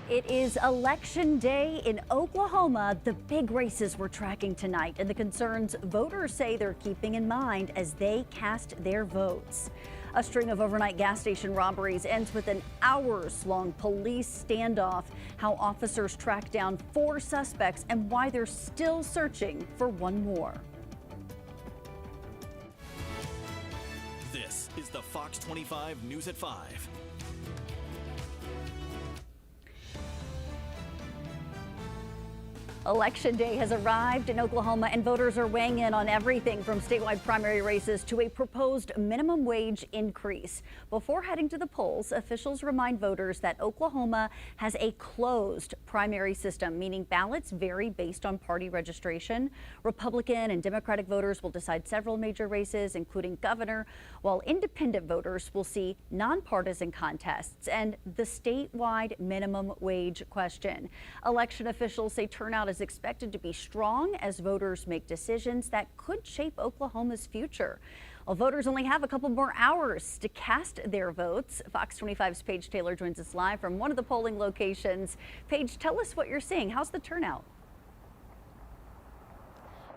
It is election day in Oklahoma. The big races we're tracking tonight and the concerns voters say they're keeping in mind as they cast their votes. A string of overnight gas station robberies ends with an hours-long police standoff. How officers track down 4 suspects and why they're still searching for one more. This is the Fox 25 News at 5. Election day has arrived in Oklahoma and voters are weighing in on everything from statewide primary races to a proposed minimum wage increase. Before heading to the polls, officials remind voters that Oklahoma has a closed primary system, meaning ballots vary based on party registration. Republican and Democratic voters will decide several major races, including governor, while independent voters will see nonpartisan contests and the statewide minimum wage question. Election officials say turnout is expected to be strong as voters make decisions that could shape Oklahoma's future. Well, voters only have a couple more hours to cast their votes. Fox 25's Paige Taylor joins us live from one of the polling locations. Paige, tell us what you're seeing. How's the turnout?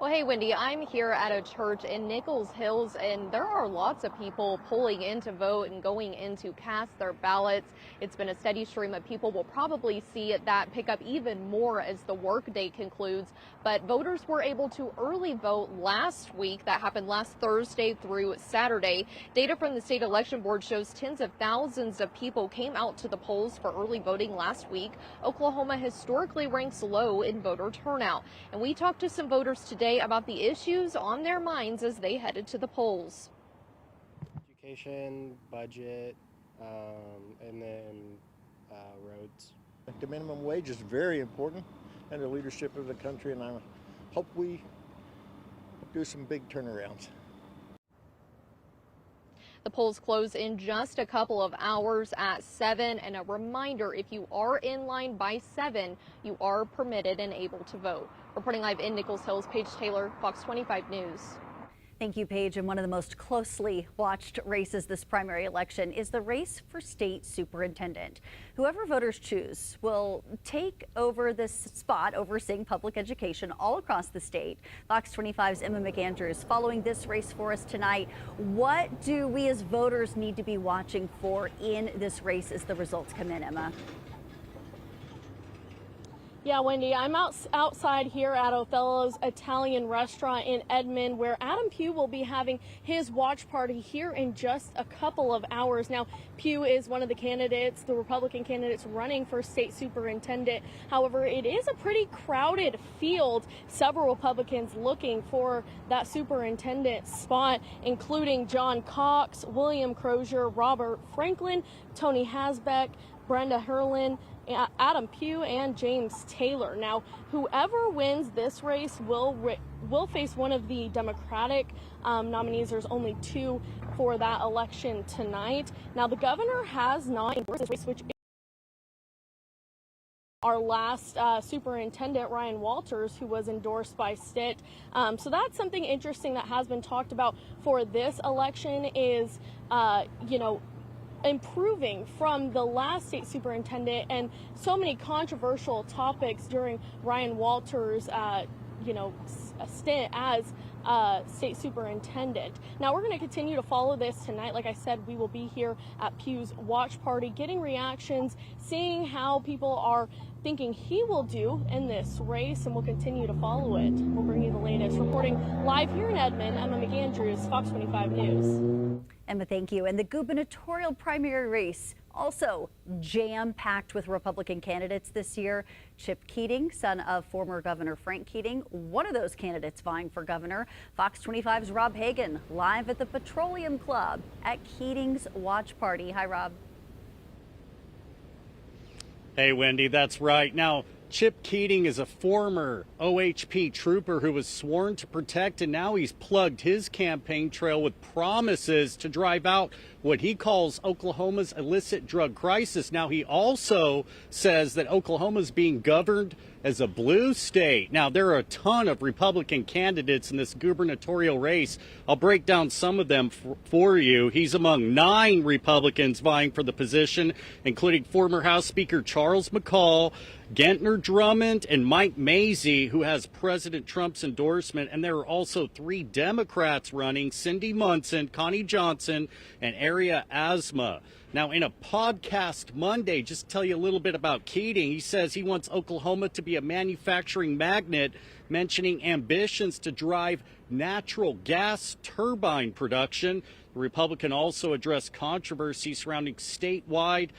Well, hey, Wendy, I'm here at a church in Nichols Hills, and there are lots of people pulling in to vote and going in to cast their ballots. It's been a steady stream of people. We'll probably see that pick up even more as the workday concludes. But voters were able to early vote last week. That happened last Thursday through Saturday. Data from the state election board shows tens of thousands of people came out to the polls for early voting last week. Oklahoma historically ranks low in voter turnout. And we talked to some voters today about the issues on their minds as they headed to the polls. Education, budget, and then roads. The minimum wage is very important and the leadership of the country, and I hope we do some big turnarounds. The polls close in just a couple of hours at 7. And a reminder, if you are in line by 7, you are permitted and able to vote. Reporting live in Nichols Hills, Paige Taylor, Fox 25 News. Thank you, Paige. And one of the most closely watched races this primary election is the race for state superintendent. Whoever voters choose will take over this spot overseeing public education all across the state. Fox 25's Emma McAndrews following this race for us tonight. What do we as voters need to be watching for in this race as the results come in, Emma? Yeah, Wendy, I'm outside here at Othello's Italian restaurant in Edmond, where Adam Pugh will be having his watch party here in just a couple of hours. Now, Pugh is one of the candidates, the Republican candidates running for state superintendent. However, it is a pretty crowded field. Several Republicans looking for that superintendent spot, including John Cox, William Crozier, Robert Franklin, Tony Hasbeck, Brenda Herlin, Adam Pugh, and James Taylor. Now, whoever wins this race will face one of the Democratic nominees. There's only 2 for that election tonight. Now, the governor has not endorsed this race, which is our last superintendent, Ryan Walters, who was endorsed by Stitt. So that's something interesting that has been talked about for this election is, improving from the last state superintendent and so many controversial topics during Ryan Walters' stint as state superintendent. Now we're going to continue to follow this tonight. Like I said, we will be here at Pugh's watch party, getting reactions, seeing how people are thinking he will do in this race, and we'll continue to follow it. We'll bring you the latest. Reporting live here in Edmond, Emma McAndrews, Fox 25 News. Emma, thank you. And the gubernatorial primary race also jam-packed with Republican candidates this year. Chip Keating, son of former Governor Frank Keating, one of those candidates vying for governor. Fox 25's Rob Hagan live at the Petroleum Club at Keating's watch party. Hi, Rob. Hey, Wendy, that's right. Now, Chip Keating is a former OHP trooper who was sworn to protect, and now he's plugged his campaign trail with promises to drive out what he calls Oklahoma's illicit drug crisis. Now, he also says that Oklahoma's being governed as a blue state. Now, there are a ton of Republican candidates in this gubernatorial race. I'll break down some of them for you. He's among 9 Republicans vying for the position, including former House Speaker Charles McCall, Gentner Drummond, and Mike Mazzei, who has President Trump's endorsement. And there are also 3 Democrats running: Cindy Munson, Connie Johnson, and Aria Asma. Now, in a podcast Monday, just to tell you a little bit about Keating, he says he wants Oklahoma to be a manufacturing magnet, mentioning ambitions to drive natural gas turbine production. The Republican also addressed controversy surrounding statewide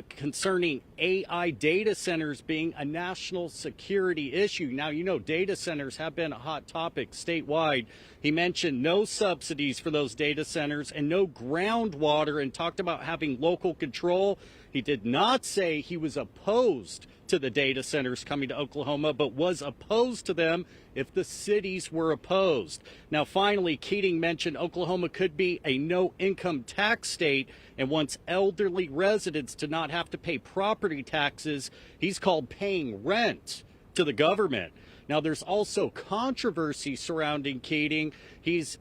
concerning AI data centers being a national security issue. Now, you know, data centers have been a hot topic statewide. He mentioned no subsidies for those data centers and no groundwater, and talked about having local control. He did not say he was opposed to the data centers coming to Oklahoma, but was opposed to them if the cities were opposed. Now, finally, Keating mentioned Oklahoma could be a no-income tax state and wants elderly residents to not have to pay property taxes. He's called paying rent to the government. Now, there's also controversy surrounding Keating. He's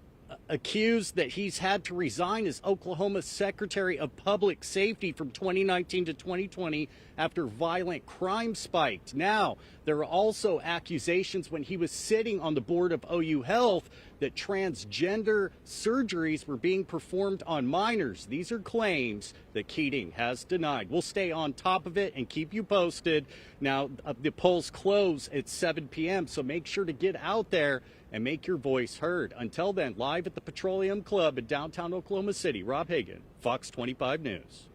accused that he's had to resign as Oklahoma's Secretary of Public Safety from 2019 to 2020 after violent crime spiked. Now, there are also accusations when he was sitting on the board of OU Health that transgender surgeries were being performed on minors. These are claims that Keating has denied. We'll stay on top of it and keep you posted. Now, the polls close at 7 p.m., so make sure to get out there and make your voice heard. Until then, live at the Petroleum Club in downtown Oklahoma City, Rob Hagan, Fox 25 News.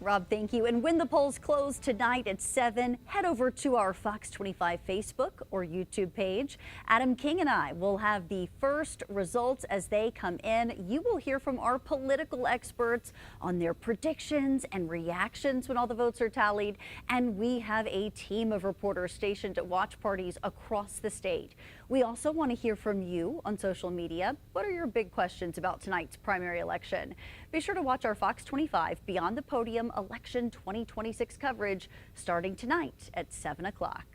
Rob, thank you. And when the polls close tonight at 7, head over to our Fox 25 Facebook or YouTube page. Adam King and I will have the first results as they come in. You will hear from our political experts on their predictions and reactions when all the votes are tallied. And we have a team of reporters stationed at watch parties across the state. We also want to hear from you on social media. What are your big questions about tonight's primary election? Be sure to watch our Fox 25 Beyond the Podium Election 2026 coverage starting tonight at 7 o'clock.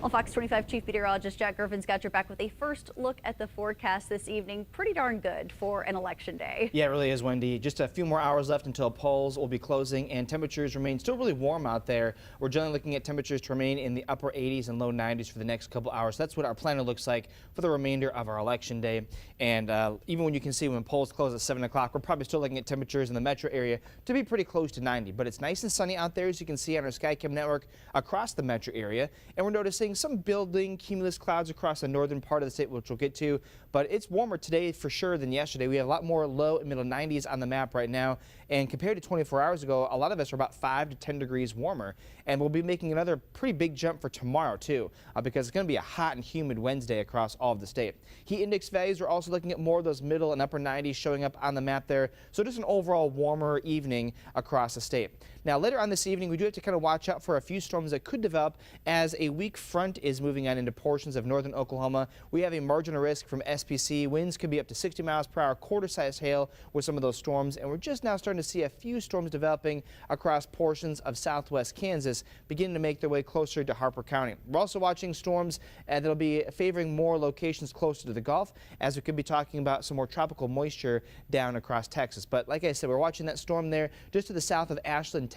Well, Fox 25 Chief Meteorologist Jack Griffin's got your back with a first look at the forecast this evening. Pretty darn good for an election day. Yeah, it really is, Wendy. Just a few more hours left until polls will be closing, and temperatures remain still really warm out there. We're generally looking at temperatures to remain in the upper 80s and low 90s for the next couple hours. That's what our planner looks like for the remainder of our election day. And even when you can see when polls close at 7 o'clock, we're probably still looking at temperatures in the metro area to be pretty close to 90. But it's nice and sunny out there, as you can see on our Skycam network across the metro area. And we're noticing some building cumulus clouds across the northern part of the state, which we'll get to, but it's warmer today for sure than yesterday. We have a lot more low and middle 90s on the map right now, and compared to 24 hours ago, a lot of us are about 5 to 10 degrees warmer, and we'll be making another pretty big jump for tomorrow too, because it's going to be a hot and humid Wednesday across all of the state. Heat index values are also looking at more of those middle and upper 90s showing up on the map there, so just an overall warmer evening across the state. Now, later on this evening, we do have to kind of watch out for a few storms that could develop as a weak front is moving on into portions of northern Oklahoma. We have a marginal risk from SPC. Winds could be up to 60 miles per hour, quarter-sized hail with some of those storms. And we're just now starting to see a few storms developing across portions of southwest Kansas, beginning to make their way closer to Harper County. We're also watching storms that'll be favoring more locations closer to the Gulf, as we could be talking about some more tropical moisture down across Texas. But like I said, we're watching that storm there just to the south of Ashland,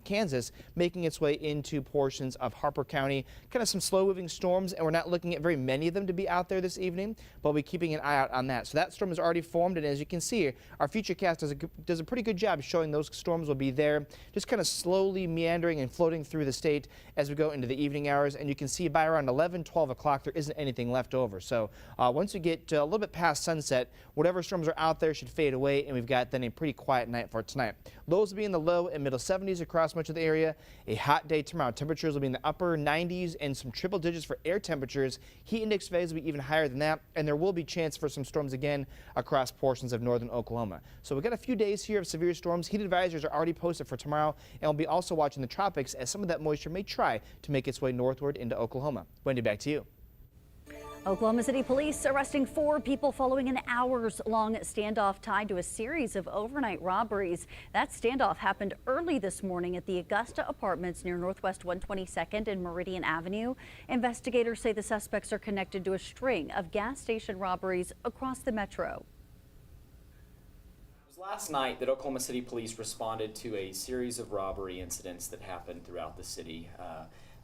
Kansas, making its way into portions of Harper County. Kind of some slow-moving storms, and we're not looking at very many of them to be out there this evening, but we'll be keeping an eye out on that. So that storm has already formed, and as you can see, our Futurecast does a pretty good job showing those storms will be there, just kind of slowly meandering and floating through the state as we go into the evening hours. And you can see by around 11, 12 o'clock, there isn't anything left over. So once we get a little bit past sunset, whatever storms are out there should fade away, and we've got then a pretty quiet night for tonight. Lows will be in the low and middle 70s across much of the area. A hot day tomorrow. Temperatures will be in the upper 90s 30s and some triple digits for air temperatures. Heat index values will be even higher than that, and there will be chance for some storms again across portions of northern Oklahoma. So we've got a few days here of severe storms. Heat advisories are already posted for tomorrow, and we'll be also watching the tropics as some of that moisture may try to make its way northward into Oklahoma. Wendy, back to you. Oklahoma City police arresting 4 people following an hours-long standoff tied to a series of overnight robberies. That standoff happened early this morning at the Augusta Apartments near Northwest 122nd and Meridian Avenue. Investigators say the suspects are connected to a string of gas station robberies across the metro. It was last night that Oklahoma City police responded to a series of robbery incidents that happened throughout the city.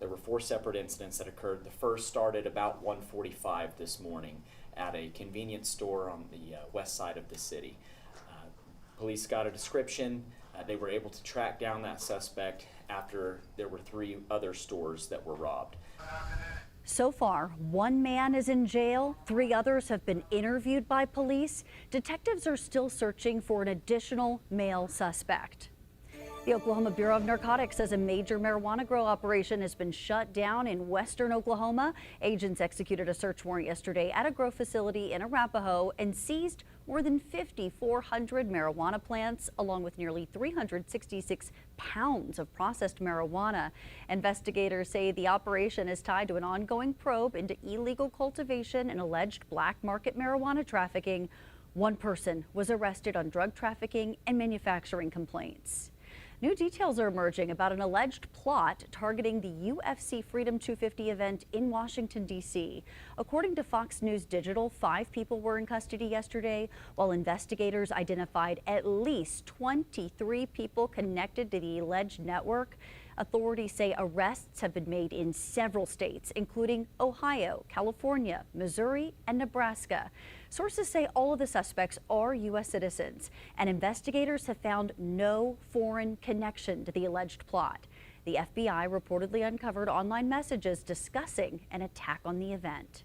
There were 4 separate incidents that occurred. The first started about 1:45 this morning at a convenience store on the west side of the city. Police got a description. They were able to track down that suspect after there were 3 other stores that were robbed. So far, 1 man is in jail. 3 others have been interviewed by police. Detectives are still searching for an additional male suspect. The Oklahoma Bureau of Narcotics says a major marijuana grow operation has been shut down in western Oklahoma. Agents executed a search warrant yesterday at a grow facility in Arapahoe and seized more than 5,400 marijuana plants, along with nearly 366 pounds of processed marijuana. Investigators say the operation is tied to an ongoing probe into illegal cultivation and alleged black market marijuana trafficking. 1 person was arrested on drug trafficking and manufacturing complaints. New details are emerging about an alleged plot targeting the UFC Freedom 250 event in Washington, D.C. According to Fox News Digital, 5 people were in custody yesterday, while investigators identified at least 23 people connected to the alleged network. Authorities say arrests have been made in several states, including Ohio, California, Missouri, and Nebraska. Sources say all of the suspects are U.S. citizens, and investigators have found no foreign connection to the alleged plot. The FBI reportedly uncovered online messages discussing an attack on the event.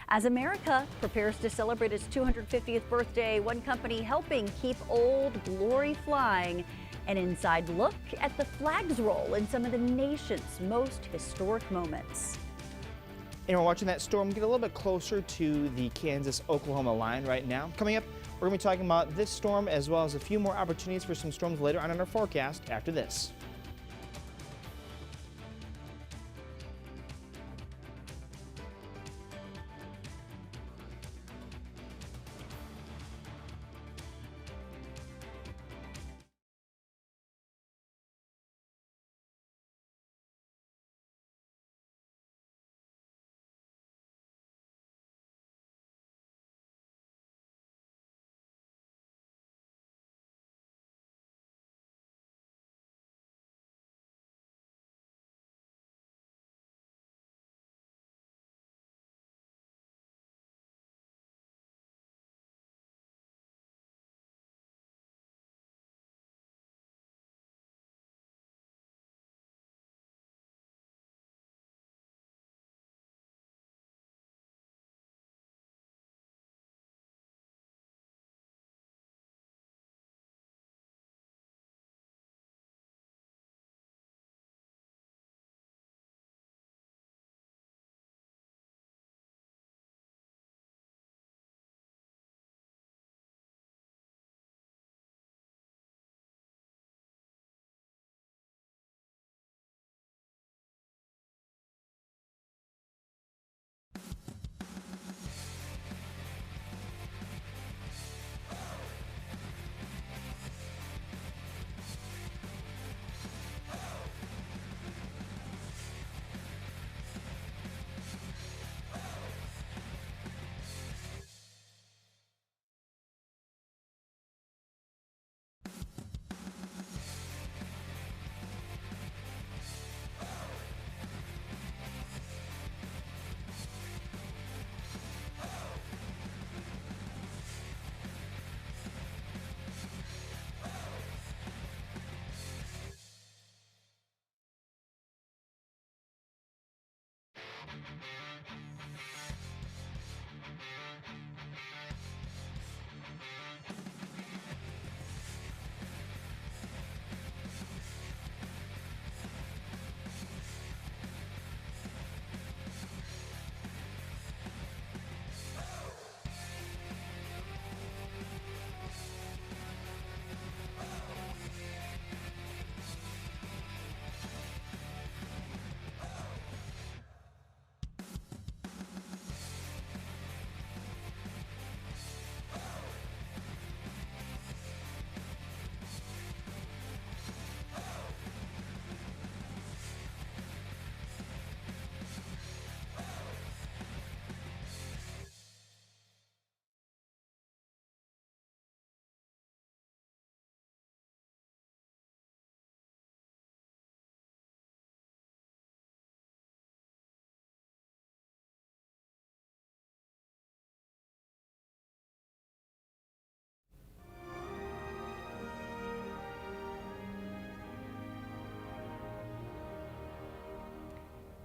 As America prepares to celebrate its 250th birthday, one company helping keep Old Glory flying. An inside look at the flag's role in some of the nation's most historic moments. And we're watching that storm get a little bit closer to the Kansas-Oklahoma line right now. Coming up, we're going to be talking about this storm as well as a few more opportunities for some storms later on in our forecast after this.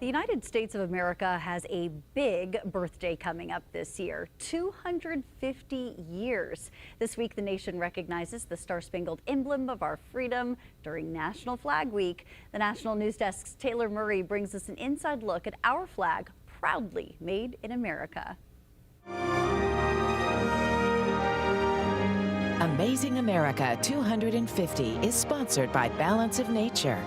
The United States of America has a big birthday coming up this year, 250 years. This week, the nation recognizes the star-spangled emblem of our freedom during National Flag Week. The National News Desk's Taylor Murray brings us an inside look at our flag, proudly made in America. Amazing America 250 is sponsored by Balance of Nature.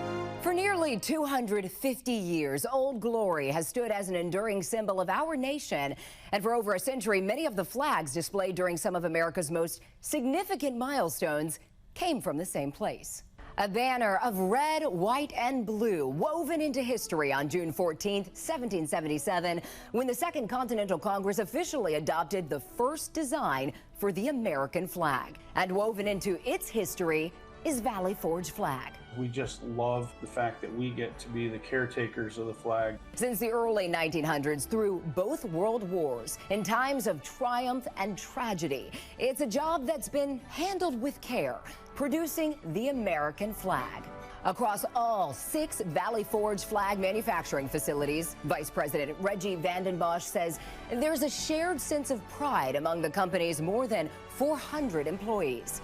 For nearly 250 years, Old Glory has stood as an enduring symbol of our nation. And for over a century, many of the flags displayed during some of America's most significant milestones came from the same place. A banner of red, white, and blue woven into history on June 14, 1777, when the Second Continental Congress officially adopted the first design for the American flag. And woven into its history is Valley Forge flag. We just love the fact that we get to be the caretakers of the flag. Since the early 1900s, through both world wars, in times of triumph and tragedy, it's a job that's been handled with care, producing the American flag. Across all 6 Valley Forge flag manufacturing facilities, Vice President Reggie Vanden Bosch says there's a shared sense of pride among the company's more than 400 employees.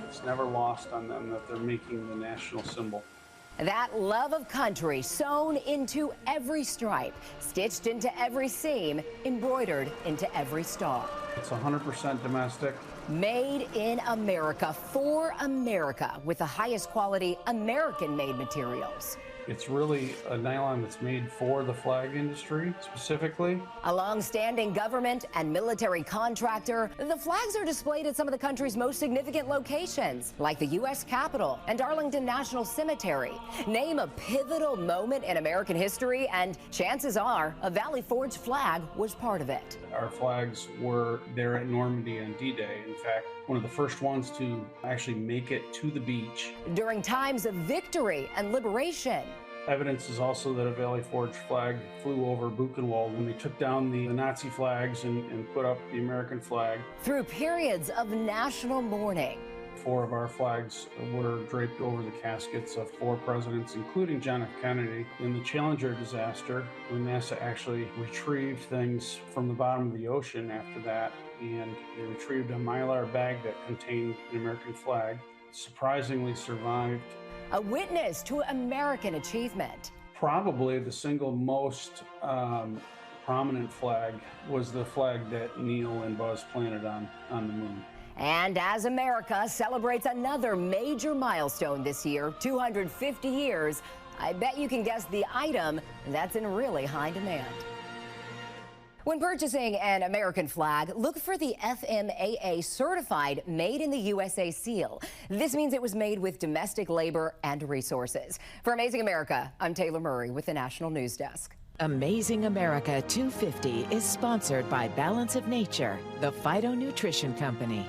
It's never lost on them that they're making the national symbol. That love of country sewn into every stripe, stitched into every seam, embroidered into every star. It's 100% domestic. Made in America for America with the highest quality American-made materials. It's really a nylon that's made for the flag industry specifically. A long-standing government and military contractor, the flags are displayed at some of the country's most significant locations, like the U.S. Capitol and Arlington National Cemetery. Name a pivotal moment in American history, and chances are a Valley Forge flag was part of it. Our flags were there at Normandy on D-Day. In fact, one of the first ones to actually make it to the beach. During times of victory and liberation. Evidence is also that a Valley Forge flag flew over Buchenwald when they took down the Nazi flags and put up the American flag. Through periods of national mourning. 4 of our flags were draped over the caskets of 4 presidents, including John F. Kennedy. In the Challenger disaster, when NASA actually retrieved things from the bottom of the ocean after that, and they retrieved a Mylar bag that contained an American flag, surprisingly survived. A witness to American achievement. Probably the single most prominent flag was the flag that Neil and Buzz planted on the moon. And as America celebrates another major milestone this year, 250 years, I bet you can guess the item that's in really high demand. When purchasing an American flag, look for the FMAA certified Made in the USA seal. This means it was made with domestic labor and resources. For Amazing America, I'm Taylor Murray with the National News Desk. Amazing America 250 is sponsored by Balance of Nature, the phytonutrition company.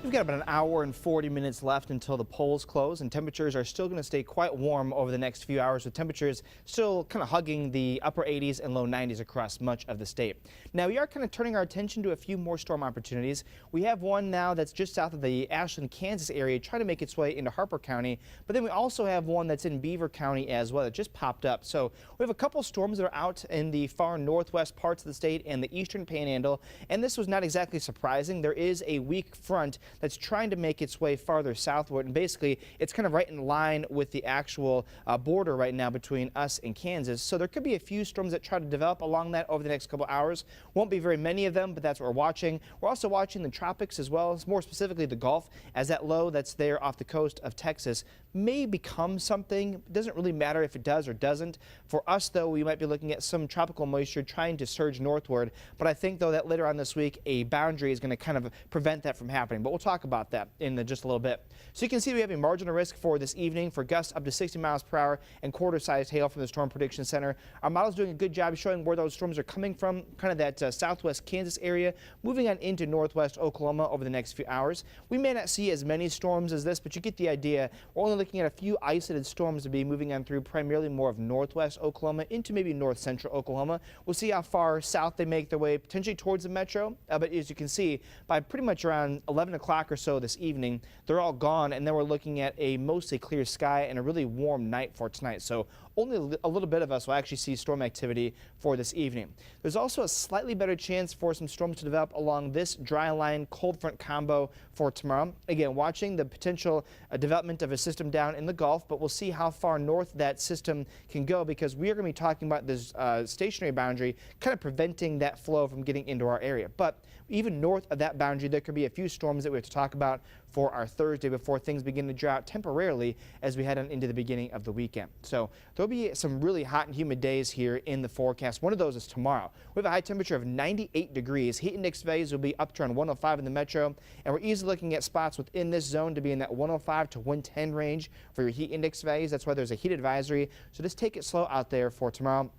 We've got about an hour and 40 minutes left until the polls close, and temperatures are still going to stay quite warm over the next few hours, with temperatures still kind of hugging the upper 80s and low 90s across much of the state. Now, we are kind of turning our attention to a few more storm opportunities. We have one now that's just south of the Ashland, Kansas area, trying to make its way into Harper County, but then we also have one that's in Beaver County as well that just popped up. So we have a couple storms that are out in the far northwest parts of the state and the eastern panhandle, and this was not exactly surprising. There is a weak front that's trying to make its way farther southward, and basically it's kind of right in line with the actual border right now between us and Kansas. So there could be a few storms that try to develop along that over the next couple hours. Won't be very many of them, but that's what we're watching. We're also watching the tropics as well, more specifically the Gulf, as that low that's there off the coast of Texas may become something. It doesn't really matter if it does or doesn't. For us, though, we might be looking at some tropical moisture trying to surge northward, but I think, though, that later on this week a boundary is going to kind of prevent that from happening. But we'll talk about that in just a little bit. So you can see we have a marginal risk for this evening for gusts up to 60 miles per hour and quarter-sized hail from the Storm Prediction Center. Our model's doing a good job showing where those storms are coming from, kind of that southwest Kansas area, moving on into northwest Oklahoma over the next few hours. We may not see as many storms as this, but you get the idea. We're only looking at a few isolated storms to be moving on through primarily more of northwest Oklahoma into maybe north central Oklahoma. We'll see how far south they make their way, potentially towards the metro. But as you can see, by pretty much around 11 o'clock o'clock or so this evening, they're all gone, and then we're looking at a mostly clear sky and a really warm night for tonight. So only a little bit of us will actually see storm activity for this evening. There's also a slightly better chance for some storms to develop along this dry line cold front combo for tomorrow. Again, watching the potential development of a system down in the Gulf, but we'll see how far north that system can go, because we are going to be talking about this stationary boundary kind of preventing that flow from getting into our area. But even north of that boundary, there could be a few storms that we have to talk about for our Thursday before things begin to dry out temporarily as we head on into the beginning of the weekend. So there'll be some really hot and humid days here in the forecast. One of those is tomorrow. We have a high temperature of 98 degrees. Heat index values will be up to around 105 in the metro, and we're easily looking at spots within this zone to be in that 105 to 110 range for your heat index values. That's why there's a heat advisory. So just take it slow out there for tomorrow.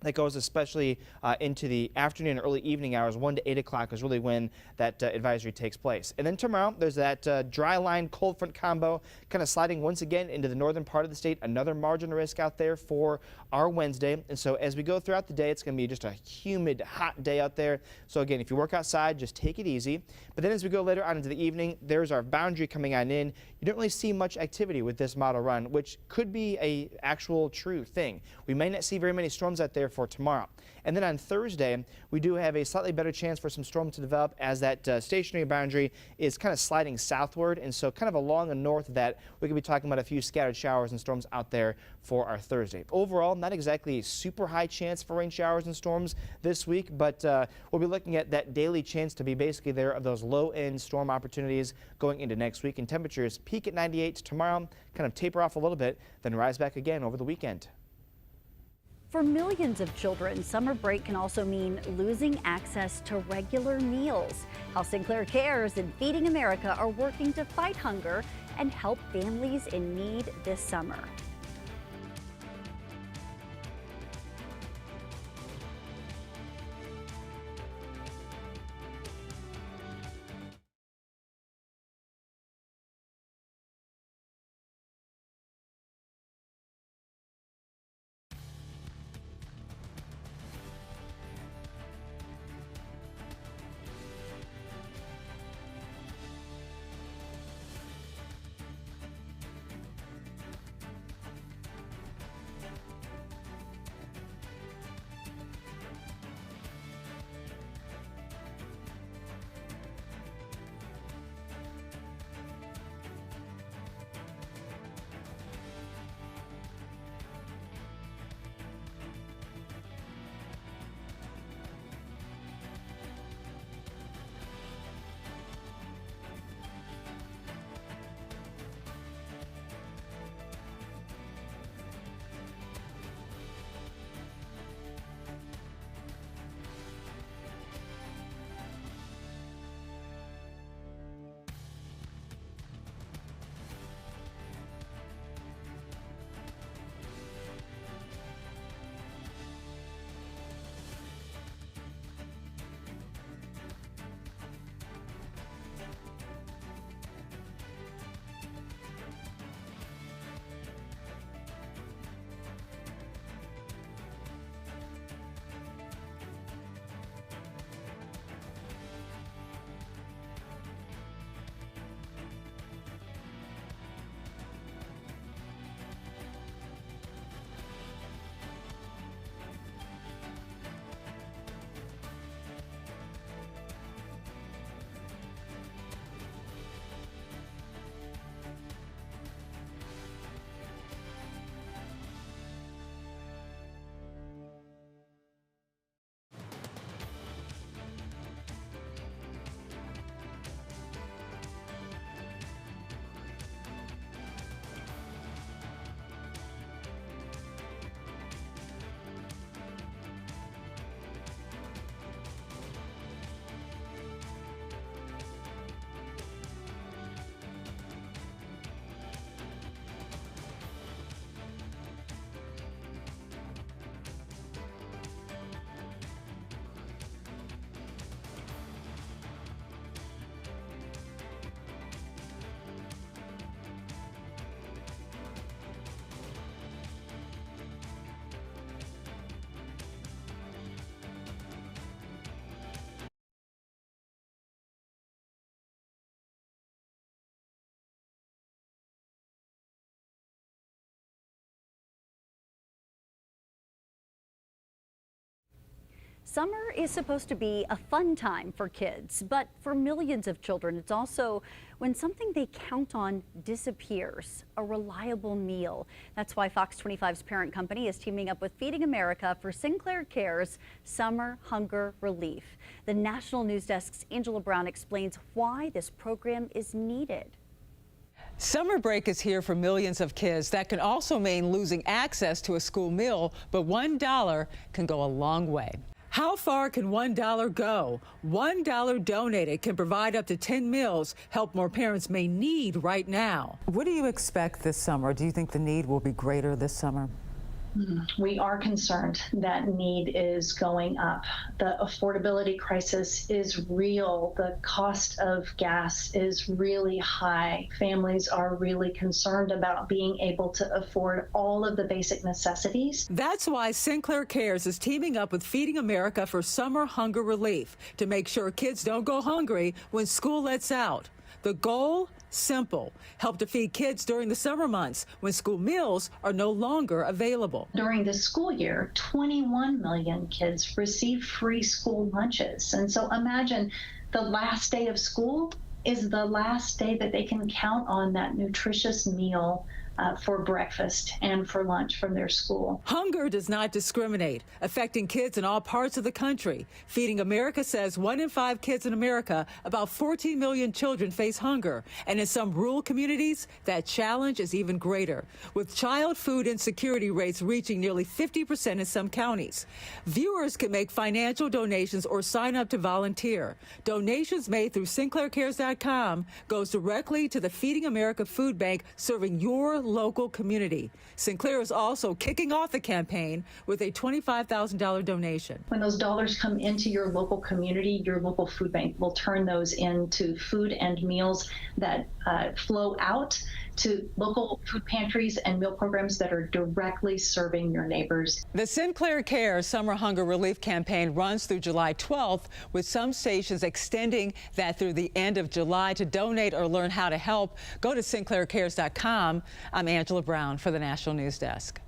That goes especially into the afternoon and early evening hours. 1 to 8 o'clock is really when that advisory takes place. And then tomorrow, there's that dry line cold front combo kind of sliding once again into the northern part of the state. Another margin of risk out there for our Wednesday. And so as we go throughout the day, it's going to be just a humid, hot day out there. So again, if you work outside, just take it easy. But then as we go later on into the evening, there's our boundary coming on in. You don't really see much activity with this model run, which could be a actual true thing. We may not see very many storms out there for tomorrow. And then on Thursday, we do have a slightly better chance for some storms to develop as that stationary boundary is kind of sliding southward. And so kind of along the north of that, we could be talking about a few scattered showers and storms out there for our Thursday. Overall, not exactly a super high chance for rain showers and storms this week, but we'll be looking at that daily chance to be basically there of those low-end storm opportunities going into next week. And temperatures peak at 98 tomorrow, kind of taper off a little bit, then rise back again over the weekend. For millions of children, summer break can also mean losing access to regular meals. How Sinclair Cares and Feeding America are working to fight hunger and help families in need this summer. Summer is supposed to be a fun time for kids, but for millions of children, it's also when something they count on disappears, a reliable meal. That's why Fox 25's parent company is teaming up with Feeding America for Sinclair Care's Summer Hunger Relief. The National News Desk's Angela Brown explains why this program is needed. Summer break is here for millions of kids. That can also mean losing access to a school meal, but $1 can go a long way. How far can $1 go? $1 donated can provide up to 10 meals, help more parents may need right now. What do you expect this summer? Do you think the need will be greater this summer? We are concerned that need is going up. The affordability crisis is real. The cost of gas is really high. Families are really concerned about being able to afford all of the basic necessities. That's why Sinclair Cares is teaming up with Feeding America for Summer Hunger Relief to make sure kids don't go hungry when school lets out. The goal? Simple. Help to feed kids during the summer months when school meals are no longer available. During the school year, 21 million kids receive free school lunches. And so imagine the last day of school is the last day that they can count on that nutritious meal for breakfast and for lunch from their school. Hunger does not discriminate, affecting kids in all parts of the country. Feeding America says 1 in 5 kids in America, about 14 million children, face hunger. And in some rural communities, that challenge is even greater, with child food insecurity rates reaching nearly 50% in some counties. Viewers can make financial donations or sign up to volunteer. Donations made through SinclairCares.com goes directly to the Feeding America Food Bank, serving your local community. Sinclair is also kicking off the campaign with a $25,000 donation. When those dollars come into your local community, your local food bank will turn those into food and meals that flow out to local food pantries and meal programs that are directly serving your neighbors. The Sinclair Care Summer Hunger Relief Campaign runs through July 12th, with some stations extending that through the end of July. To donate or learn how to help, go to SinclairCares.com. I'm Angela Brown for the National News Desk.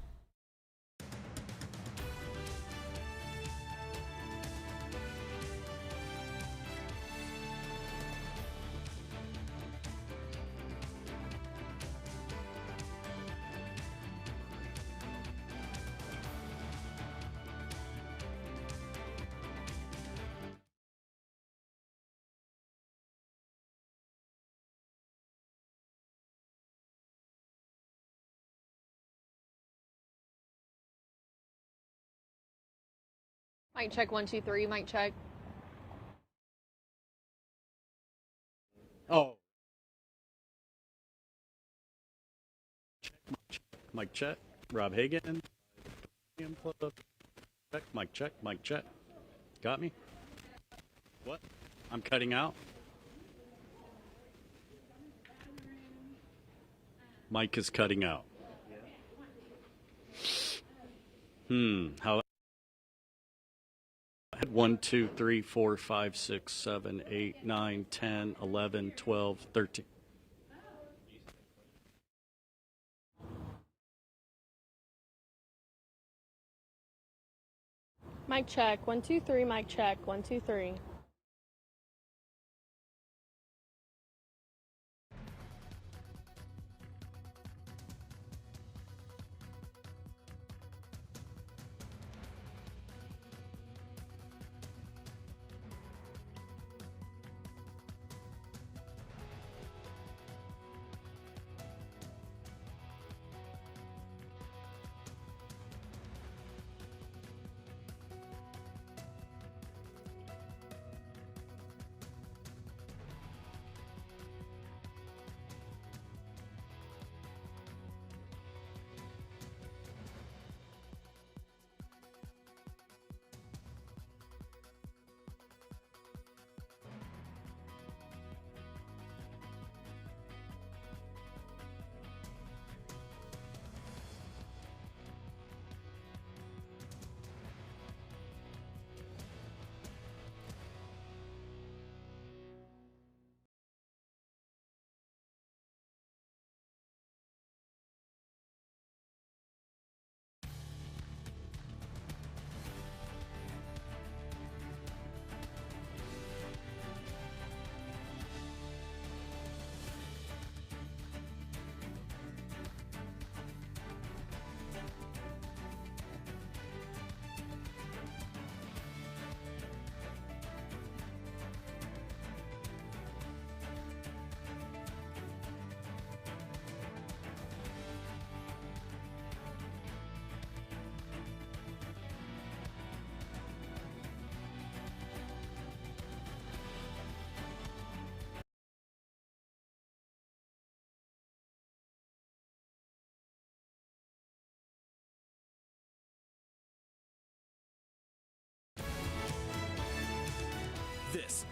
Mic check 1 2 3. Mic check. Oh. Mic check. Rob Hagan. Check. Mic check. Mic check. Got me? What? I'm cutting out? Mike is cutting out. How? 1 2 3 4 5 6 7 8 9 10 11 12 13. Mic check 1 2 3. Mic check 1 2 3.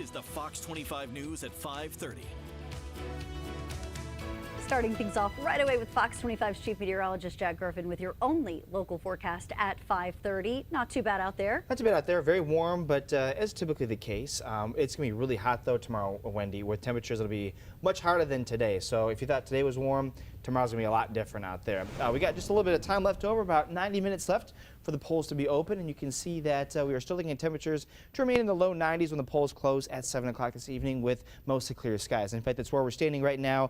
is the Fox 25 News at 5:30. Starting things off right away with Fox 25's Chief Meteorologist Jack Griffin with your only local forecast at 5:30. Not too bad out there. Not too bad out there. Very warm, but as typically the case, it's going to be really hot though tomorrow, Wendy, with temperatures that'll be much hotter than today. So if you thought today was warm, tomorrow's going to be a lot different out there. We got just a little bit of time left over, about 90 minutes left for the polls to be open, and you can see that we are still looking at temperatures to remain in the low 90s when the polls close at 7 o'clock this evening with mostly clear skies. In fact, that's where we're standing right now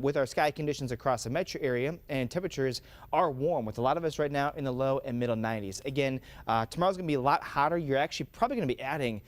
with our sky conditions across the metro area, and temperatures are warm with a lot of us right now in the low and middle 90s. Again, tomorrow's going to be a lot hotter. You're actually probably going to be adding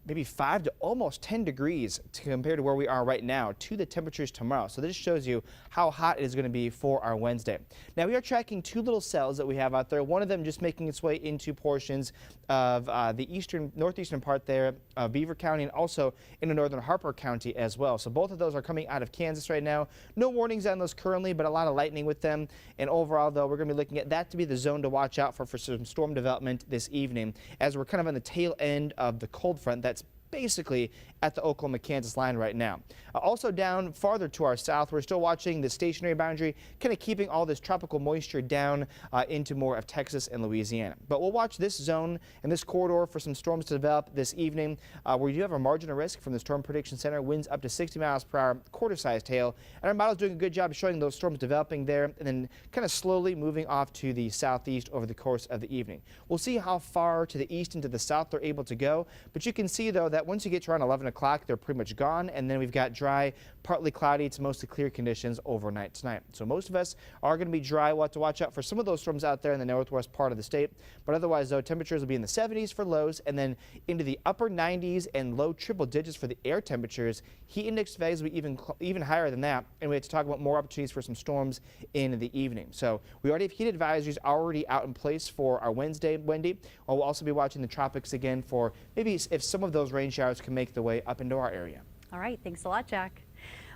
maybe 5 to almost 10 degrees compared to where we are right now to the temperatures tomorrow. So this shows you how hot it is going to be for our Wednesday. Now we are tracking two little cells that we have out there. One of them just making its way into portions of the northeastern part there of Beaver County and also into northern Harper County as well. So both of those are coming out of Kansas right now. No warnings on those currently, but a lot of lightning with them. And overall, though, we're going to be looking at that to be the zone to watch out for some storm development this evening as we're kind of on the tail end of the cold front that's basically at the Oklahoma-Kansas line right now. Also down farther to our south, we're still watching the stationary boundary, kind of keeping all this tropical moisture down into more of Texas and Louisiana. But we'll watch this zone and this corridor for some storms to develop this evening. We do have a margin of risk from the Storm Prediction Center, winds up to 60 miles per hour, quarter-sized hail. And our model's doing a good job showing those storms developing there and then kind of slowly moving off to the southeast over the course of the evening. We'll see how far to the east and to the south they're able to go. But you can see, though, that once you get to around 11 o'clock, they're pretty much gone, and then we've got dry, partly cloudy to mostly clear conditions overnight tonight. So most of us are going to be dry. We'll have to watch out for some of those storms out there in the northwest part of the state. But otherwise, though, temperatures will be in the 70s for lows and then into the upper 90s and low triple digits for the air temperatures. Heat index values will be even higher than that, and we have to talk about more opportunities for some storms in the evening. So we already have heat advisories already out in place for our Wednesday, Wendy. We'll also be watching the tropics again for maybe if some of those rain showers can make the way up into our area. All right, thanks a lot, Jack.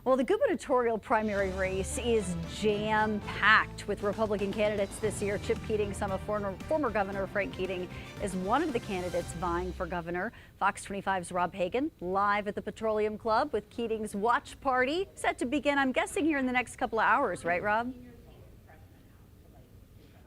Well, the gubernatorial primary race is jam-packed with Republican candidates this year. Chip Keating, son of former Governor Frank Keating, is one of the candidates vying for governor. Fox 25's Rob Hagan live at the Petroleum Club with Keating's watch party set to begin, I'm guessing, here in the next couple of hours, right, Rob?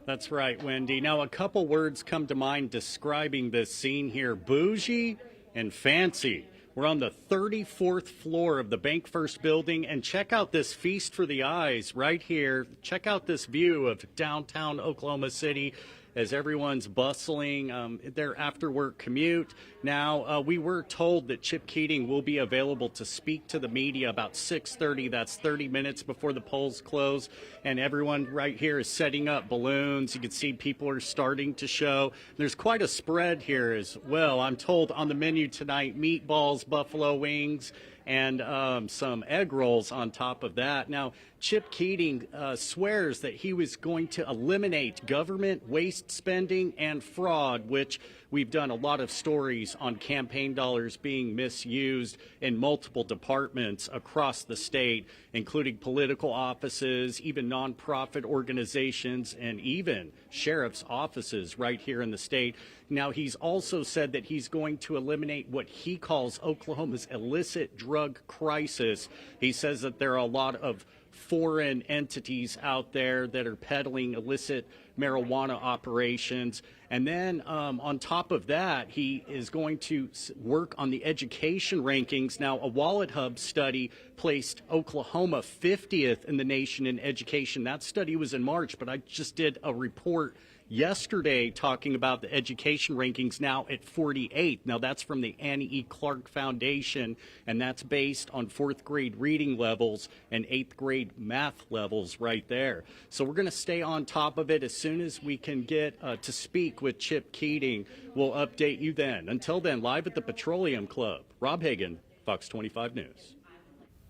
That's right, Wendy. Now, a couple words come to mind describing this scene here: bougie and fancy. We're on the 34th floor of the Bank First building, and check out this feast for the eyes right here. Check out this view of downtown Oklahoma City as everyone's bustling their after-work commute. Now, we were told that Chip Keating will be available to speak to the media about 6:30. That's 30 minutes before the polls close, and everyone right here is setting up balloons. You can see people are starting to show. There's quite a spread here as well. I'm told on the menu tonight, meatballs, buffalo wings, and some egg rolls on top of that. Now, Chip Keating swears that he was going to eliminate government waste spending and fraud, which we've done a lot of stories on campaign dollars being misused in multiple departments across the state, including political offices, even nonprofit organizations, and even sheriff's offices right here in the state. Now, he's also said that he's going to eliminate what he calls Oklahoma's illicit drug crisis. He says that there are a lot of foreign entities out there that are peddling illicit marijuana operations. And then on top of that, he is going to work on the education rankings. Now, a Wallet Hub study placed Oklahoma 50th in the nation in education. That study was in March, but I just did a report yesterday talking about the education rankings now at 48th. Now, that's from the Annie E. Clark Foundation, and that's based on 4th grade reading levels and 8th grade math levels right there. So we're going to stay on top of it. As soon as we can get to speak with Chip Keating, we'll update you then. Until then, live at the Petroleum Club, Rob Hagan, Fox 25 News.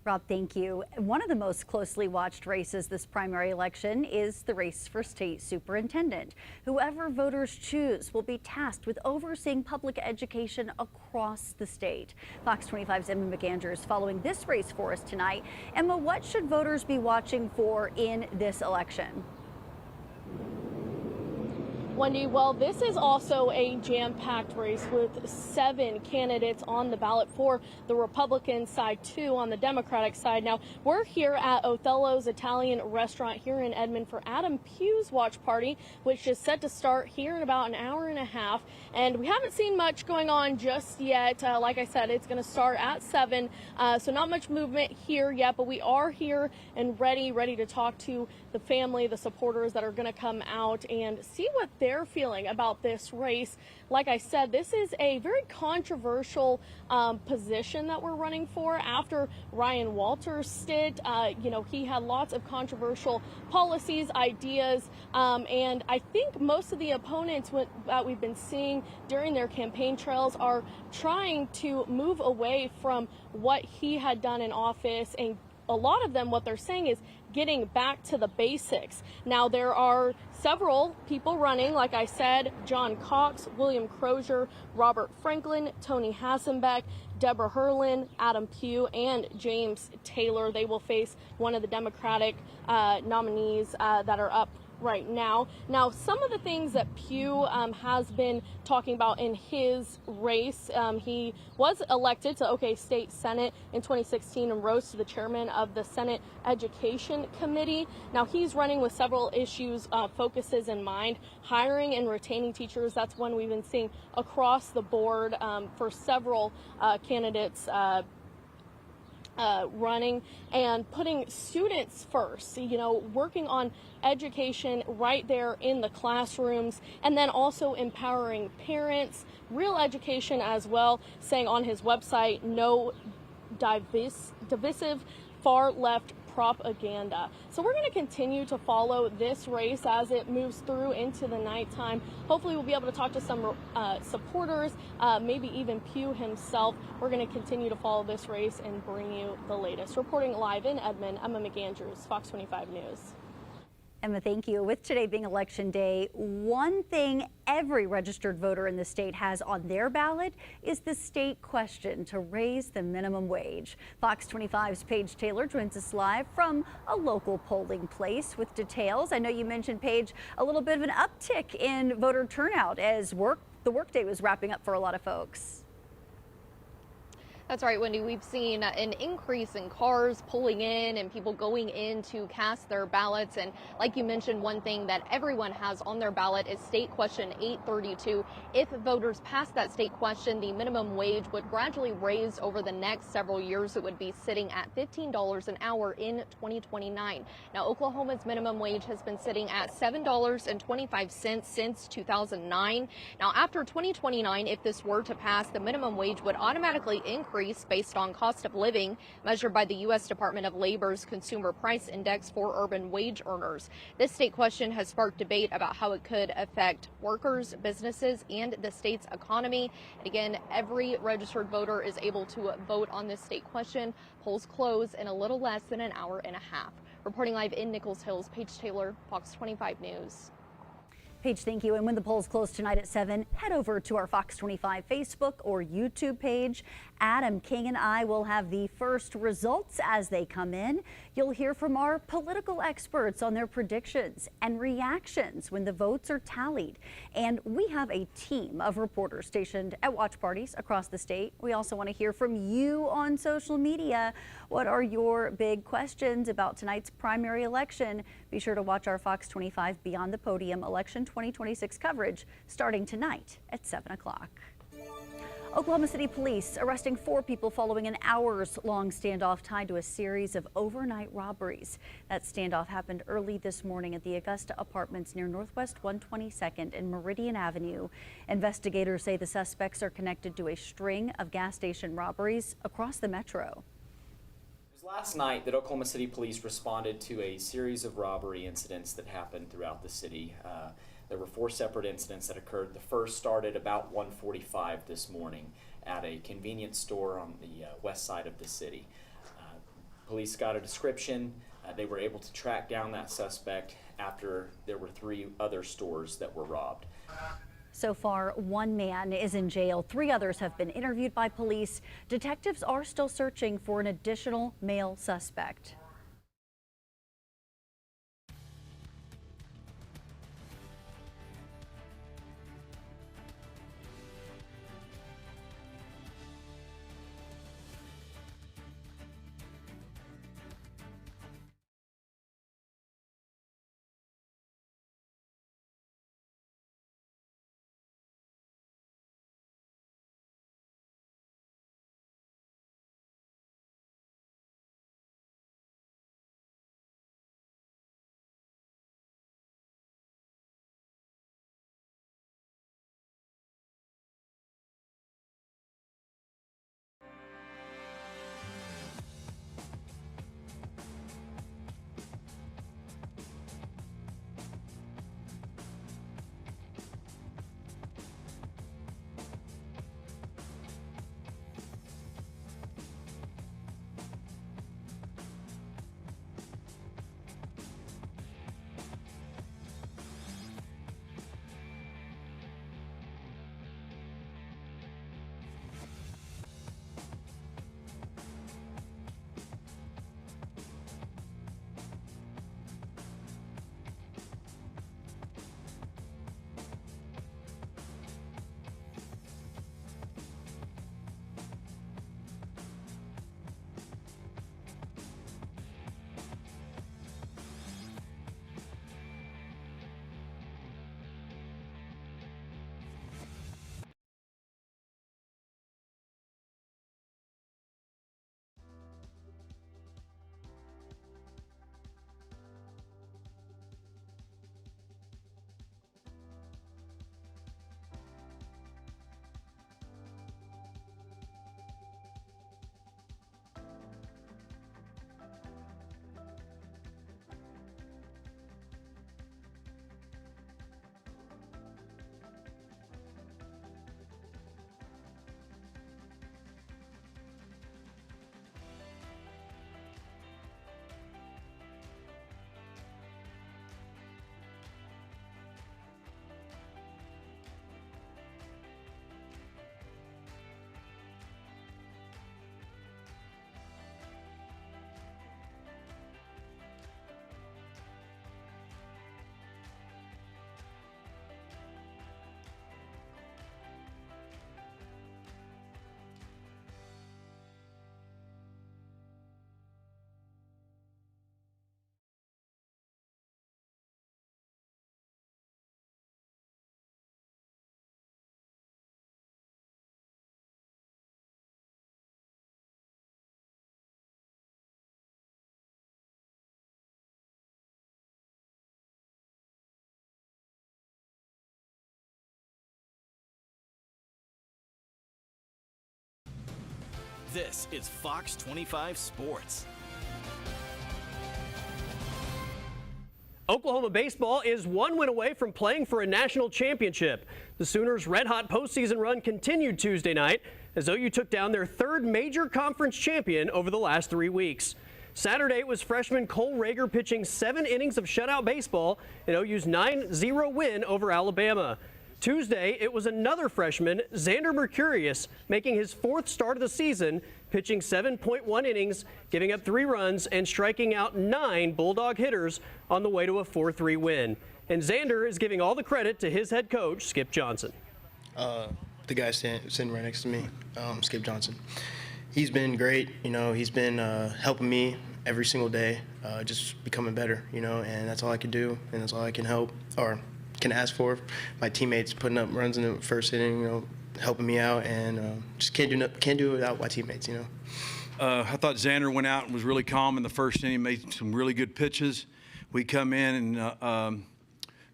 Rob, thank you. One of the most closely watched races this primary election is the race for state superintendent. Whoever voters choose will be tasked with overseeing public education across the state. Fox 25's Emma McAndrews is following this race for us tonight. Emma, what should voters be watching for in this election? Wendy, well, this is also a jam-packed race with 7 candidates on the ballot for the Republican side, 2 on the Democratic side. Now, we're here at Othello's Italian Restaurant here in Edmond for Adam Pugh's watch party, which is set to start here in about an hour and a half. And we haven't seen much going on just yet. Like I said, it's going to start at 7, so not much movement here yet, but we are here and ready to talk to the family, the supporters that are going to come out and see what they're feeling about this race. Like I said, this is a very controversial position that we're running for after Ryan Walters' stint. He had lots of controversial policies, ideas, and I think most of the opponents that we've been seeing during their campaign trails are trying to move away from what he had done in office, and a lot of them, what they're saying is getting back to the basics. Now, there are several people running, like I said, John Cox, William Crozier, Robert Franklin, Tony Hassenbeck, Deborah Hurlin, Adam Pugh, and James Taylor. They will face one of the Democratic nominees that are up right now. Now, some of the things that Pugh has been talking about in his race, he was elected to OK State Senate in 2016 and rose to the chairman of the Senate Education Committee. Now, he's running with several issues, focuses in mind. Hiring and retaining teachers, that's one we've been seeing across the board for several candidates running, and putting students first, working on education right there in the classrooms, and then also empowering parents, real education as well, saying on his website, no divisive far left propaganda. So we're going to continue to follow this race as it moves through into the nighttime. Hopefully we'll be able to talk to some supporters, maybe even Pugh himself. We're going to continue to follow this race and bring you the latest. Reporting live in Edmond, Emma McAndrews, Fox 25 News. Emma, thank you. With today being Election Day, one thing every registered voter in the state has on their ballot is the state question to raise the minimum wage. Fox 25's Paige Taylor joins us live from a local polling place with details. I know you mentioned, Paige, a little bit of an uptick in voter turnout as the workday was wrapping up for a lot of folks. That's right, Wendy. We've seen an increase in cars pulling in and people going in to cast their ballots. And like you mentioned, one thing that everyone has on their ballot is State Question 832. If voters pass that state question, the minimum wage would gradually raise over the next several years. It would be sitting at $15 an hour in 2029. Now, Oklahoma's minimum wage has been sitting at $7.25 since 2009. Now, after 2029, if this were to pass, the minimum wage would automatically increase based on cost of living measured by the U.S. Department of Labor's Consumer Price Index for urban wage earners. This state question has sparked debate about how it could affect workers, businesses, and the state's economy. And again, every registered voter is able to vote on this state question. Polls close in a little less than an hour and a half. Reporting live in Nichols Hills, Paige Taylor, Fox 25 News. Paige, thank you. And when the polls close tonight at 7, head over to our Fox 25 Facebook or YouTube page. Adam King and I will have the first results as they come in. You'll hear from our political experts on their predictions and reactions when the votes are tallied. And we have a team of reporters stationed at watch parties across the state. We also want to hear from you on social media. What are your big questions about tonight's primary election? Be sure to watch our Fox 25 Beyond the Podium Election 2026 coverage starting tonight at 7 o'clock. Oklahoma City police arresting 4 people following an hours-long standoff tied to a series of overnight robberies. That standoff happened early this morning at the Augusta Apartments near Northwest 122nd and Meridian Avenue. Investigators say the suspects are connected to a string of gas station robberies across the metro. It was last night that Oklahoma City police responded to a series of robbery incidents that happened throughout the city. There were 4 separate incidents that occurred. The first started about 1:45 this morning at a convenience store on the west side of the city. Police got a description. They were able to track down that suspect after there were 3 other stores that were robbed. So far, 1 man is in jail. 3 others have been interviewed by police. Detectives are still searching for an additional male suspect. This is Fox 25 Sports. Oklahoma baseball is one win away from playing for a national championship. The Sooners' red-hot postseason run continued Tuesday night as OU took down their third major conference champion over the last 3 weeks. Saturday, it was freshman Cole Rager pitching 7 innings of shutout baseball in OU's 9-0 win over Alabama. Tuesday, it was another freshman, Xander Mercurius, making his 4th start of the season, pitching 7.1 innings, giving up 3 runs, and striking out 9 Bulldog hitters on the way to a 4-3 win. And Xander is giving all the credit to his head coach, Skip Johnson. The guy sitting right next to me, Skip Johnson. He's been great. He's been helping me every single day, just becoming better, and that's all I can do, and that's all I can help or can ask for. My teammates putting up runs in the first inning, helping me out, and just can't do it without my teammates, I thought Xander went out and was really calm in the first inning, made some really good pitches. We come in and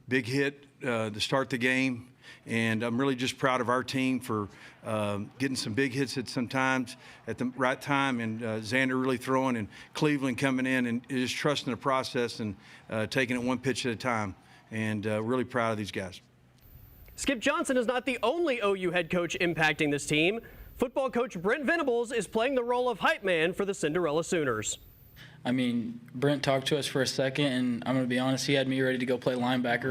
big hit to start the game, and I'm really just proud of our team for getting some big hits at some times at the right time, and Xander really throwing, and Cleveland coming in and just trusting the process and taking it one pitch at a time. And really proud of these guys. Skip Johnson is not the only OU head coach impacting this team. Football coach Brent Venables is playing the role of hype man for the Cinderella Sooners. I mean, Brent talked to us for a second, and I'm going to be honest, he had me ready to go play linebacker,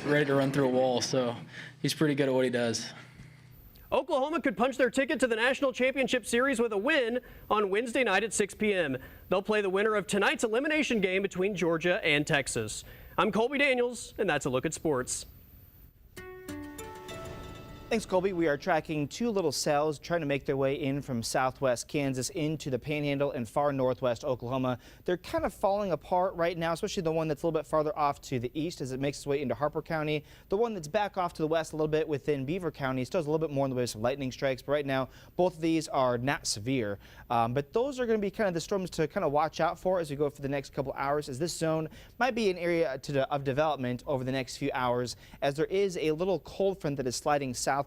ready to run through a wall, so he's pretty good at what he does. Oklahoma could punch their ticket to the National Championship Series with a win on Wednesday night at 6 p.m. They'll play the winner of tonight's elimination game between Georgia and Texas. I'm Colby Daniels, and that's a look at sports. Thanks, Colby. We are tracking 2 little cells trying to make their way in from southwest Kansas into the Panhandle and far northwest Oklahoma. They're kind of falling apart right now, especially the one that's a little bit farther off to the east as it makes its way into Harper County. The one that's back off to the west a little bit within Beaver County still has a little bit more in the way of some lightning strikes, but right now both of these are not severe. But those are going to be kind of the storms to kind of watch out for as we go for the next couple hours, as this zone might be an area of development over the next few hours, as there is a little cold front that is sliding southward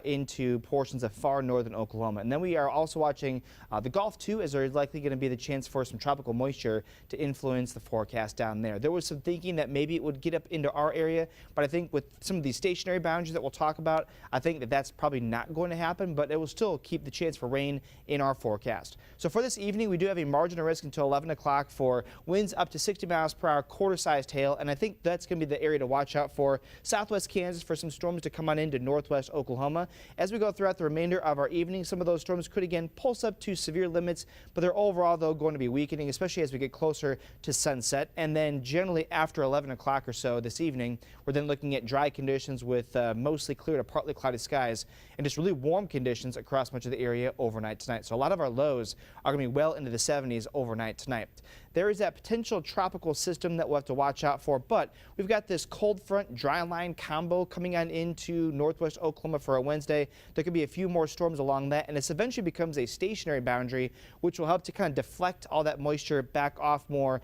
into portions of far northern Oklahoma. And then we are also watching the Gulf too, as there is likely going to be the chance for some tropical moisture to influence the forecast down there. There was some thinking that maybe it would get up into our area, but I think with some of these stationary boundaries that we'll talk about, I think that that's probably not going to happen, but it will still keep the chance for rain in our forecast. So for this evening, we do have a margin of risk until 11 o'clock for winds up to 60 miles per hour, quarter-sized hail, and I think that's going to be the area to watch out for. Southwest Kansas for some storms to come on into northwest Oklahoma. As we go throughout the remainder of our evening, some of those storms could again pulse up to severe limits, but they're overall though going to be weakening, especially as we get closer to sunset. And then generally after 11 o'clock or so this evening, we're then looking at dry conditions with mostly clear to partly cloudy skies and just really warm conditions across much of the area overnight tonight. So a lot of our lows are going to be well into the 70s overnight tonight. There is that potential tropical system that we'll have to watch out for, but we've got this cold front dry line combo coming on into northwest Oklahoma for a Wednesday. There could be a few more storms along that, and this eventually becomes a stationary boundary, which will help to kind of deflect all that moisture back off more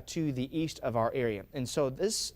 to the east of our area. And so this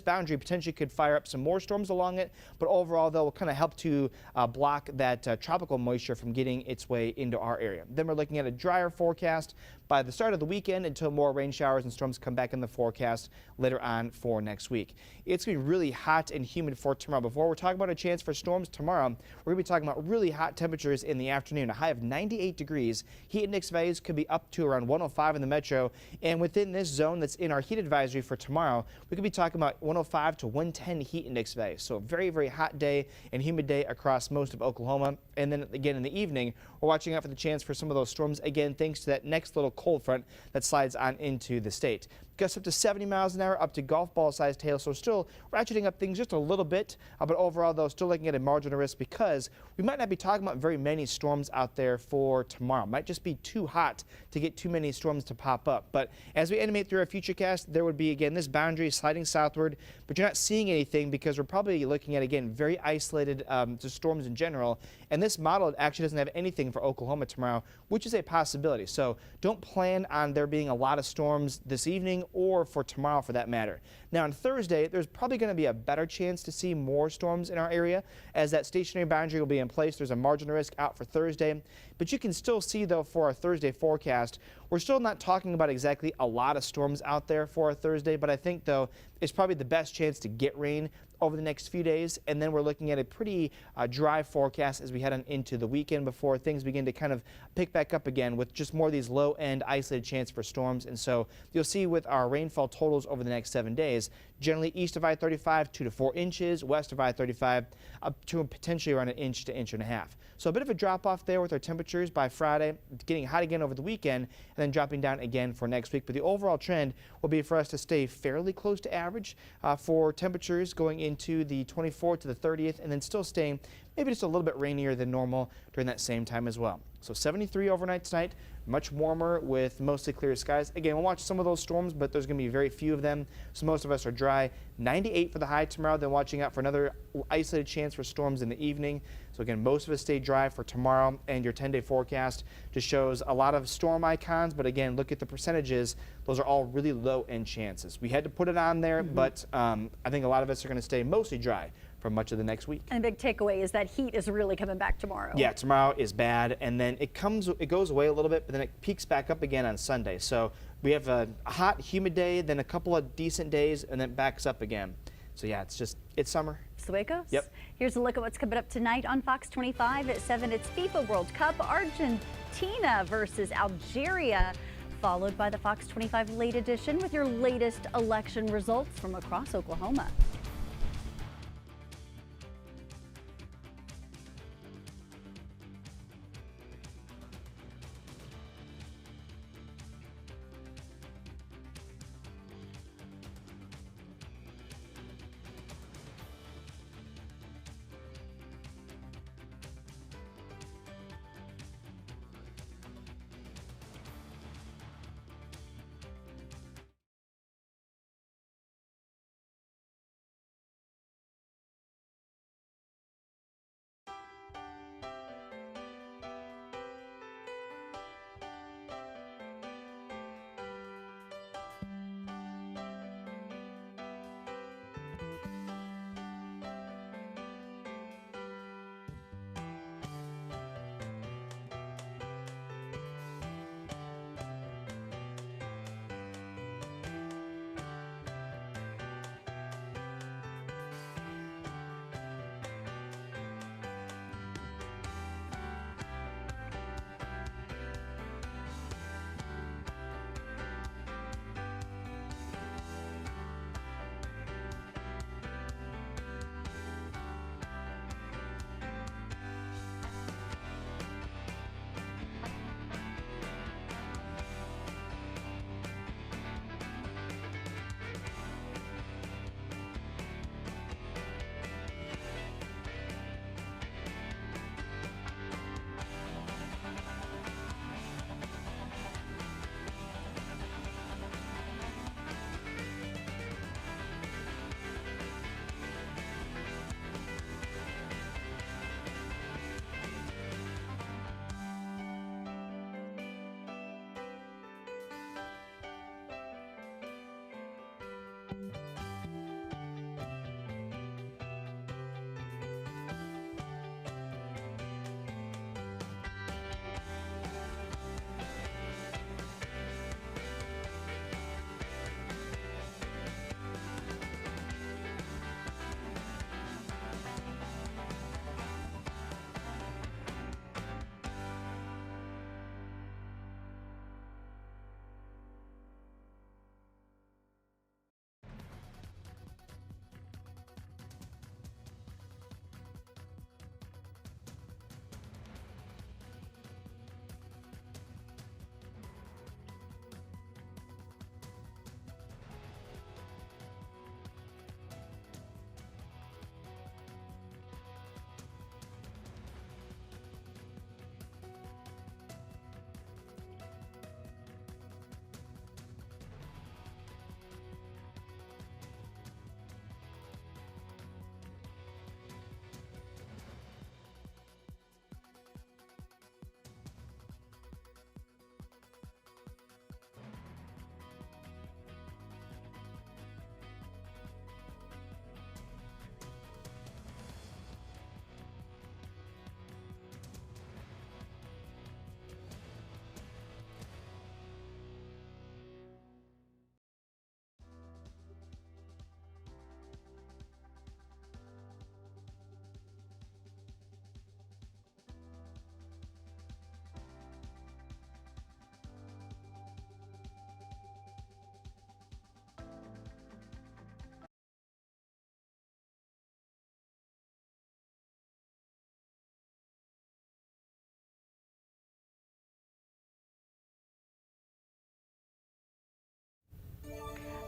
boundary potentially could fire up some more storms along it, but overall though will kind of help to block that tropical moisture from getting its way into our area. Then we're looking at a drier forecast by the start of the weekend until more rain showers and storms come back in the forecast later on for next week. It's going to be really hot and humid for tomorrow. Before we're talking about a chance for storms tomorrow, we're going to be talking about really hot temperatures in the afternoon, a high of 98 degrees. Heat index values could be up to around 105 in the metro, and within this zone that's in our heat advisory for tomorrow, we could be talking about 105 to 110 heat index values. So a very, very hot day and humid day across most of Oklahoma. And then again in the evening, we're watching out for the chance for some of those storms again, thanks to that next little cold front that slides on into the state. Gusts up to 70 miles an hour, up to golf ball sized hail. So still ratcheting up things just a little bit, but overall though still looking at a margin of risk because we might not be talking about very many storms out there for tomorrow. It might just be too hot to get too many storms to pop up. But as we animate through our futurecast, there would be again this boundary sliding southward, but you're not seeing anything because we're probably looking at again very isolated to storms in general. And this model actually doesn't have anything for Oklahoma tomorrow, which is a possibility. So don't plan on there being a lot of storms this evening or for tomorrow for that matter. Now on Thursday, there's probably going to be a better chance to see more storms in our area as that stationary boundary will be in place. There's a margin of risk out for Thursday, but you can still see though for our Thursday forecast, we're still not talking about exactly a lot of storms out there for our Thursday, but I think though it's probably the best chance to get rain over the next few days, and then we're looking at a pretty dry forecast as we head on into the weekend before things begin to kind of pick back up again with just more of these low-end isolated chance for storms. And so you'll see with our rainfall totals over the next 7 days, generally east of I-35, 2 to 4 inches, west of I-35, up to potentially around 1 inch to 1.5 inches. So a bit of a drop off there with our temperatures by Friday, getting hot again over the weekend, and then dropping down again for next week. But the overall trend will be for us to stay fairly close to average for temperatures going into the 24th to the 30th, and then still staying maybe just a little bit rainier than normal during that same time as well. So 73 overnight tonight, much warmer with mostly clear skies. Again, we'll watch some of those storms, but there's going to be very few of them. So most of us are dry. 98 for the high tomorrow, then watching out for another isolated chance for storms in the evening. So again, most of us stay dry for tomorrow, and your 10-day forecast just shows a lot of storm icons. But again, look at the percentages. Those are all really low-end chances. We had to put it on there, but I think a lot of us are going to stay mostly dry for much of the next week. And the big takeaway is that heat is really coming back tomorrow. Yeah, tomorrow is bad, and then it goes away a little bit, but then it peaks back up again on Sunday. So we have a hot, humid day, then a couple of decent days, and then it backs up again. So yeah, it's summer. It's the way it goes. Yep. Here's a look at what's coming up tonight on Fox 25 at 7. It's FIFA World Cup, Argentina versus Algeria, followed by the Fox 25 Late Edition with your latest election results from across Oklahoma.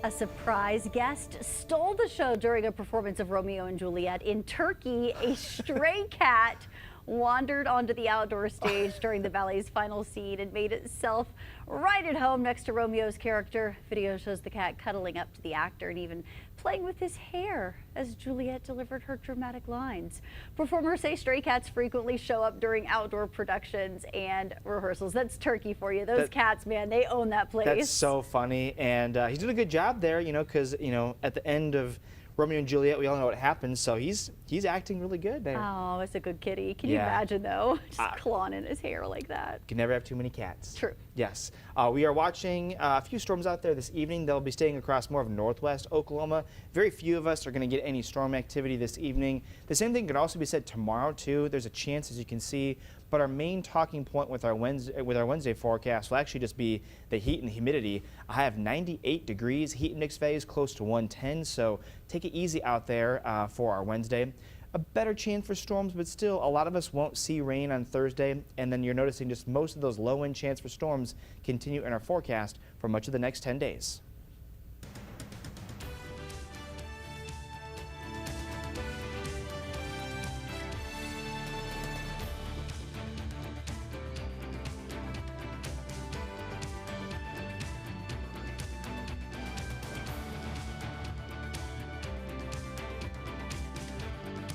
A surprise guest stole the show during a performance of Romeo and Juliet. In Turkey, a stray cat wandered onto the outdoor stage during the ballet's final scene and made itself right at home next to Romeo's character. Video shows the cat cuddling up to the actor and even playing with his hair as Juliet delivered her dramatic lines. Performers say stray cats frequently show up during outdoor productions and rehearsals. That's Turkey for you. Those cats, man, they own that place. That's so funny, and he's doing a good job there, because at the end of Romeo and Juliet, we all know what happens, so he's acting really good there. Oh, it's a good kitty. Can you imagine, though? Just clawing in his hair like that. Can never have too many cats. True. Yes. We are watching a few storms out there this evening. They'll be staying across more of northwest Oklahoma. Very few of us are going to get any storm activity this evening. The same thing could also be said tomorrow, too. There's a chance, as you can see, but our main talking point with our Wednesday forecast will actually just be the heat and humidity. I have 98 degrees, heat index values close to 110, so take it easy out there for our Wednesday. A better chance for storms, but still a lot of us won't see rain on Thursday, and then you're noticing just most of those low-end chance for storms continue in our forecast for much of the next 10 days.